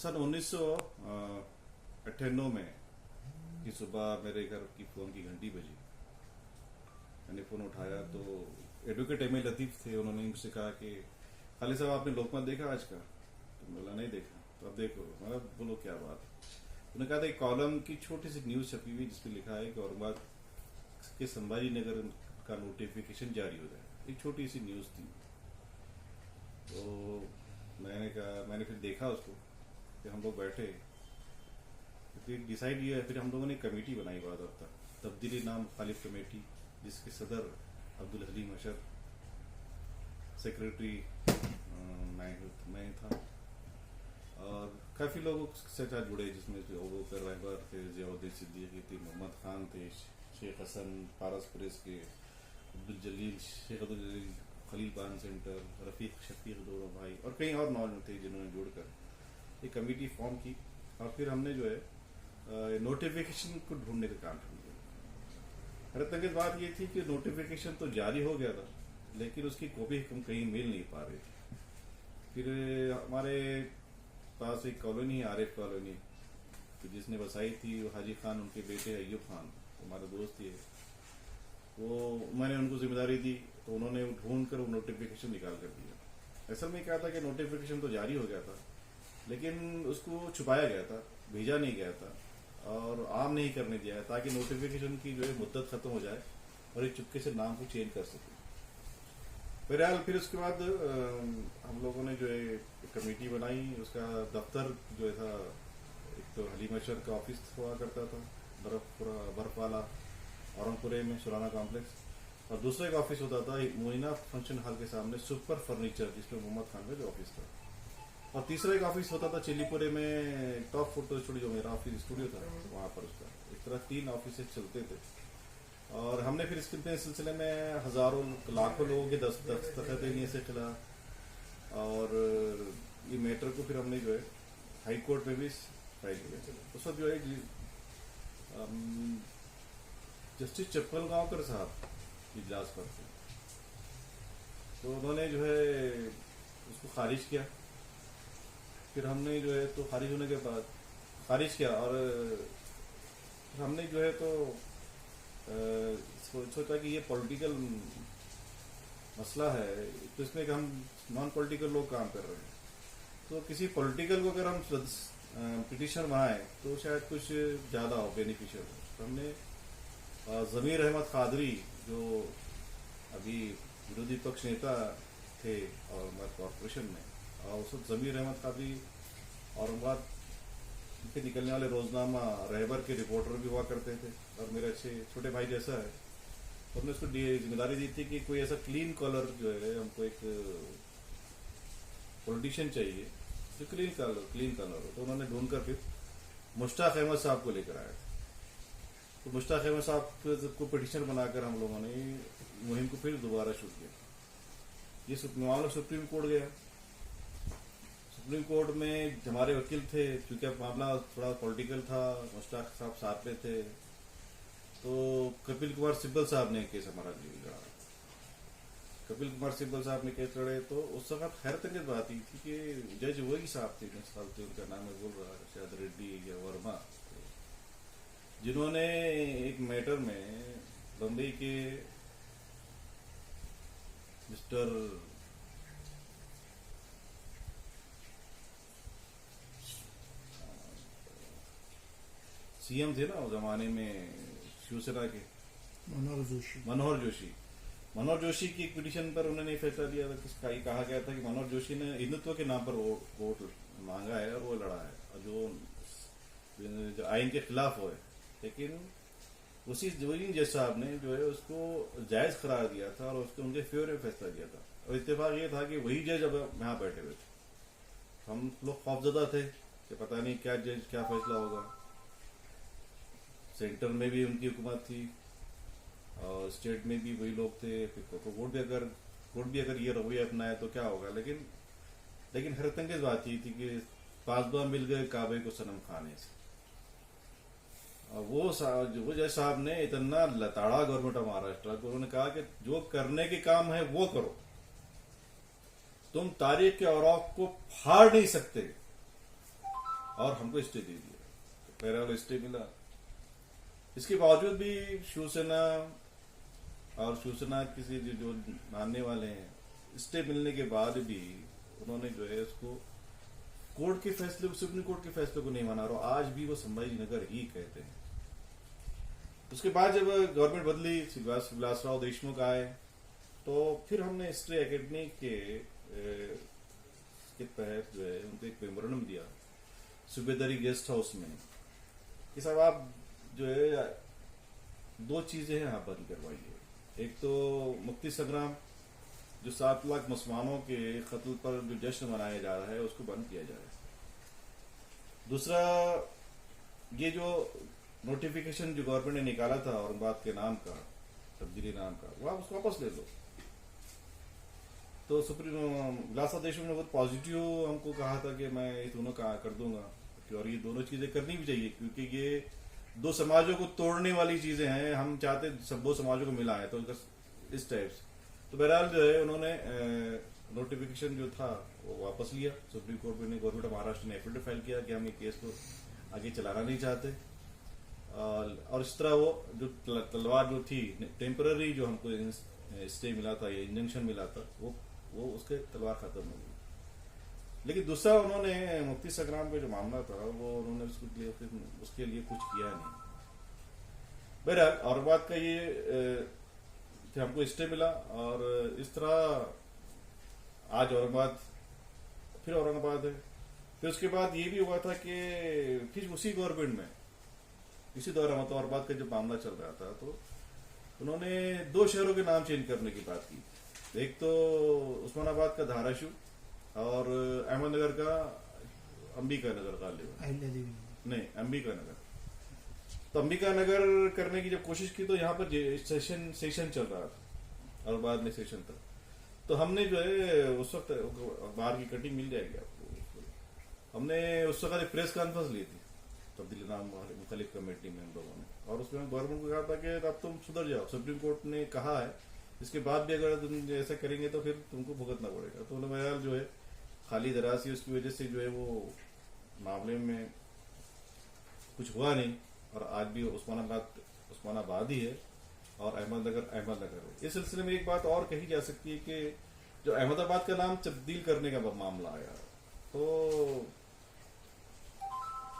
सन 1998 में की सुबह मेरे घर की फोन की घंटी बजी। मैंने फोन उठाया तो एडवोकेट एम.ए. लतीफ थे। उन्होंने मुझसे कहा कि खालिद साहब आपने लोकमत देखा आज का? तो बोला नहीं देखा। तो अब देखो। मैं बोलो क्या बात। उन्होंने कहा था एक कॉलम की छोटी सी न्यूज छपी हुई जिसमें लिखा है कि औरंगाबाद के संभाजी नगर का नोटिफिकेशन जारी हो जाए। एक छोटी सी न्यूज थी। तो मैंने फिर देखा उसको। फिर हम लोग बैठे, फिर डिसाइड किया। फिर हम लोगों ने कमेटी बनाई बाद तब्दीली नाम खालिफ कमेटी, जिसके सदर अब्दुल हलीम अशर, सेक्रेटरी मैं था, और काफ़ी लोगों से साथ जुड़े, जिसमें अबू बकर रहबर थे, जियाउद्दीन सिद्दीकी थे, मोहम्मद खान थे, शेख हसन पारस प्रेस के, शेख अब्दुल जलील खलील पान सेंटर, रफ़ीक शफीक दोनों भाई और कई और नौजवान थे जिन्होंने जुड़कर एक कमेटी फॉर्म की। और फिर हमने जो है नोटिफिकेशन को ढूंढने का काम शुरू किया। हैरत बात ये थी कि नोटिफिकेशन तो जारी हो गया था, लेकिन उसकी कॉपी हम कहीं मिल नहीं पा रहे थे। फिर हमारे पास एक कॉलोनी है, आरिफ कॉलोनी, तो जिसने बसाई थी वो हाजी खान, उनके बेटे अय्यूब खान, हमारे दोस्त थे। वो मैंने उनको जिम्मेदारी दी, तो उन्होंने ढूंढ कर वो नोटिफिकेशन निकाल कर दिया। असल में क्या था कि नोटिफिकेशन तो जारी हो गया था, लेकिन उसको छुपाया गया था, भेजा नहीं गया था और आम नहीं करने दिया है, ताकि नोटिफिकेशन की जो है मुद्दत खत्म हो जाए और एक चुपके से नाम को चेंज कर सके। बहरहाल फिर उसके बाद हम लोगों ने जो है कमेटी बनाई। उसका दफ्तर जो था, एक तो हलीम अशर का ऑफिस हुआ करता था बर्फ वाला औरंगपुरे में सुराना कॉम्प्लेक्स, और दूसरा एक ऑफिस होता था मोइना फंक्शन हॉल के सामने सुपर फर्नीचर, जिसमें मोहम्मद खान का जो ऑफिस था, और तीसरा एक ऑफिस होता था चिलीपुरे में टॉप फोटो स्टूडियो, मेरा ऑफिस स्टूडियो था वहां पर। उसका इस तरह 3 ऑफिस चलते थे। और हमने फिर इसके सिलसिले में हजारों लाखों लोगों के दस्तखत लिए से खिला, और ये मैटर को फिर हमने जो है हाई कोर्ट में भी फाइल किया। उस वक्त जो है जस्टिस चप्पल गांवकर साहब इजलास पर थे, तो उन्होंने जो है उसको खारिज किया। फिर हमने जो है तो खारिज होने के बाद खारिज किया, और हमने जो है तो सोचा कि ये पॉलिटिकल मसला है, तो इसमें कि हम नॉन पॉलिटिकल लोग काम कर रहे हैं, तो किसी पॉलिटिकल को अगर हम पिटिशन बनाए तो शायद कुछ ज़्यादा हो, बेनिफिशियल हो। तो हमने ज़मीर अहमद कादरी, जो अभी विरोधी पक्ष नेता थे औरंगाबाद कॉरपोरेशन में, और उस वक्त ज़मीर अहमद कादरी औरंगाबाद के निकलने वाले रोजनामा रहबर के रिपोर्टर भी हुआ करते थे, और मेरे अच्छे छोटे भाई जैसा है। तो हमने उसको जिम्मेदारी दी थी कि कोई ऐसा क्लीन कॉलर जो है, हमको एक पॉलिटिशियन चाहिए जो क्लीन कॉलर हो। तो उन्होंने ढूंढकर फिर मुश्ताक अहमद साहब को लेकर आया था। तो मुश्ताक अहमद साहब को पिटिशन बनाकर हम लोगों ने मुहिम को फिर दोबारा शुरू किया। ये मामला सुप्रीम कोर्ट गया। सुप्रीम कोर्ट में हमारे वकील थे, क्योंकि अब मामला थोड़ा पॉलिटिकल था, मुश्ताक साहब साथ में थे, तो कपिल कुमार सिब्बल साहब ने केस हमारा लड़ा। कपिल कुमार सिब्बल साहब ने केस लड़े। तो उस वक्त हैरत की बात ही थी कि जज वही साहब थे, उनका नाम है बोल रहा शायद रेड्डी या वर्मा, जिन्होंने एक मैटर में बम्बई के मिस्टर सीएम थे ना उस जमाने में, शिवसेना के मनोहर जोशी की एक पिटीशन पर उन्होंने फैसला लिया था। कहा गया था कि मनोहर जोशी ने हिंदुत्व के नाम पर वोट मांगा है और वो लड़ा है, और जो आइन के खिलाफ हो है। लेकिन उसी जज साहब ने जो है उसको जायज करार दिया था और उसको उनके फेवर में फैसला दिया था। और इत्तेफाक ये था कि वही जज अब यहाँ बैठे हुए थे। हम लोग खौफजदा थे कि पता नहीं क्या जज क्या फैसला होगा। सेंटर में भी उनकी हुकूमत थी और स्टेट में भी वही लोग थे। फिर कोर्ट भी अगर ये रवैया अपनाए तो क्या होगा। लेकिन हैरतअंगेज बात ये थी कि पासबा मिल गए काबे को सनम खाने से। वो जज साहब ने इतना लताड़ा गवर्नमेंट ऑफ महाराष्ट्र को, उन्होंने कहा कि जो करने के काम है वो करो, तुम तारीख के औराक को फाड़ नहीं सकते। और हमको स्टे दे दिया, तो पैराल स्टे मिला। इसके बावजूद भी शिवसेना और शिवसेना किसी जो मानने वाले हैं, स्टे मिलने के बाद भी उन्होंने जो है उसको कोर्ट के फैसले, सुप्रीम कोर्ट के फैसले को नहीं माना और आज भी वो संभाजी नगर ही कहते हैं। उसके बाद जब गवर्नमेंट बदली, विलासराव देशमुख आए, तो फिर हमने स्टे एकेडमी के तहत जो है उनको एक मेमोरेंडम दिया सूबेदारी गेस्ट हाउस में कि साहब आप जो है 2 चीजें हैं आप बंद करवाइए। एक तो मुक्ति संग्राम, जो 7 लाख मुसलमानों के कत्ल पर जो जश्न मनाया जा रहा है उसको बंद किया जाए। दूसरा, ये जो नोटिफिकेशन जो गवर्नमेंट ने निकाला था औरंगाबाद के नाम का, तब्दीली नाम का, वो आप उसको वापस ले लो। तो सुप्रीम विलासराव देशमुख ने बहुत पॉजिटिव हमको कहा था कि मैं ये दोनों कर दूंगा, और ये दोनों चीजें करनी भी चाहिए क्योंकि ये 2 समाजों को तोड़ने वाली चीजें हैं। हम चाहते सब 2 समाजों को मिला है, तो इस टाइप से। तो बहरहाल जो है उन्होंने नोटिफिकेशन जो था वो वापस लिया। सुप्रीम कोर्ट में गवर्नमेंट ऑफ महाराष्ट्र ने एफिडेविट फाइल किया कि हम ये केस को आगे चलाना नहीं चाहते, और इस तरह वो जो तलवार जो थी टेम्पररी जो हमको स्टे मिला था, ये इंजंक्शन मिला था, वो उसके तलवार खत्म हो गई। लेकिन दूसरा, उन्होंने मुक्ति संग्राम का जो मामला था वो उन्होंने उसके लिए कुछ किया नहीं। बहरहाल औरंगाबाद का ये हमको स्टे मिला, और इस तरह आज औरंगाबाद फिर औरंगाबाद है। फिर उसके बाद ये भी हुआ था कि फिर उसी गवर्नमेंट में इसी दौरान मतलब औरंगाबाद का जो मामला चल रहा था, तो उन्होंने 2 शहरों के नाम चेंज करने की बात की। एक तो उस्मानाबाद का धाराशिव और अहमदनगर का अंबिका नगर, नहीं अंबिका नगर। तो अंबिका नगर करने की जब कोशिश की तो यहाँ पर सेशन चल रहा था और बाद में सेशन था, तो हमने जो है उस वक्त बाहर की कटिंग मिल जाएगी आपको। हमने उस वक्त एक प्रेस कॉन्फ्रेंस ली थी तब्दीली नाम मुख्तलिफ कमेटी में हम लोगों ने, और उसमें गवर्नमेंट को कहा था कि अब तुम सुधर जाओ, सुप्रीम कोर्ट ने कहा है, इसके बाद भी अगर तुम ऐसा करेंगे तो फिर तुमको भुगतना पड़ेगा। तो बहरहाल जो है खाली दरासी उसकी वजह से जो है वो मामले में कुछ हुआ नहीं, और आज भी उस्मानाबाद ही है और अहमदनगर है। इस सिलसिले में एक बात और कही जा सकती है कि जो अहमदाबाद का नाम तब्दील करने का मामला आया, तो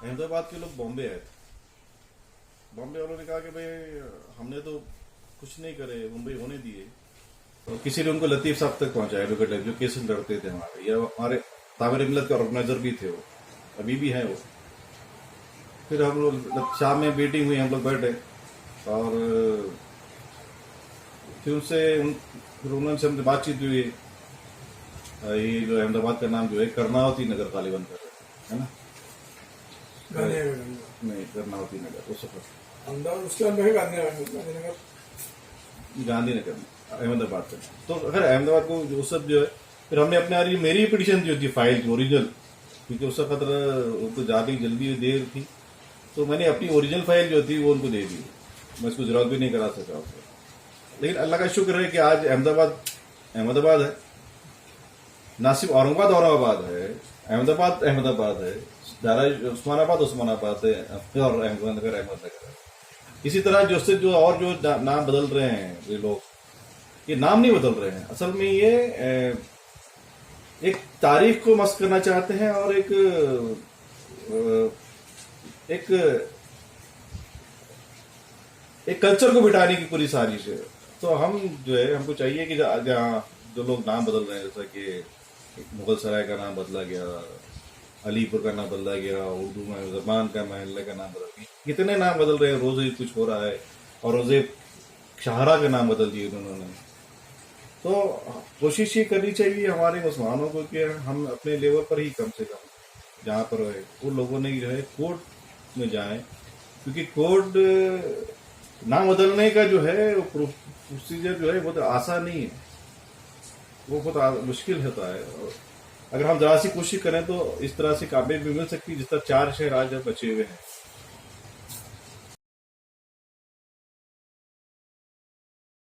अहमदाबाद के लोग बॉम्बे आए थे। बॉम्बे वालों ने कहा कि भाई हमने तो कुछ नहीं करे, मुंबई होने दिए, तो किसी ने उनको लतीफ साहब तक पहुंचाया, एडवोकेट जो केस लड़ते थे हमारे, या हमारे तामीर मिल्लत के ऑर्गेनाइजर भी थे, वो अभी भी हैं वो। फिर हम लोग शाम में मीटिंग हुई, हम लोग बैठे, और फिर उन्होंने हमसे बातचीत हुई। ये जो अहमदाबाद का नाम जो है कर्नावती नगर गालिबन कर रहे है ना, नहीं कर्नावती नगर उस गांधीनगर अहमदाबाद का। तो अगर अहमदाबाद को जो सब जो है, फिर हमने अपने मेरी पिटीशन जो थी फाइल की ओरिजिनल, क्योंकि उस वक्त तो ज़्यादा जल्दी देर थी, तो मैंने अपनी ओरिजिनल फाइल जो थी वो उनको दे दी। मैं इसको जरूरत भी नहीं करा सका उसको। लेकिन अल्लाह का शुक्र है कि आज अहमदाबाद है, ना सिर्फ औरंगाबाद है, अहमदाबाद है, उस्मानाबाद है, और अहमदनगर है। इसी तरह जो और जो नाम बदल रहे हैं ये लोग, ये नाम नहीं बदल रहे हैं, असल में ये एक तारीख को मस्त करना चाहते हैं और एक कल्चर को बिठाने की पूरी साजिश है। तो हम जो है हमको चाहिए कि जहाँ जो लोग नाम बदल रहे हैं, जैसा कि मुगल सराय का नाम बदला गया, अलीपुर का नाम बदला गया, उर्दू में जबान का महल्ले का नाम बदल गया, कितने नाम बदल रहे हैं, रोजे कुछ हो रहा है, और रोजे शाहरा का नाम बदल दिए उन्होंने। तो कोशिश ये करनी चाहिए हमारे मुसलमानों को कि हम अपने लेवल पर ही कम से कम जहाँ पर है वो लोगों ने जो है कोर्ट में जाए, क्योंकि कोर्ट नाम बदलने का जो है वो प्रोसीजर जो है बहुत आसान नहीं है, वो बहुत मुश्किल होता है। और अगर हम जरा सी कोशिश करें तो इस तरह से कामयाबी मिल सकती है, जिस तरह 4 शहर आज बचे हुए हैं।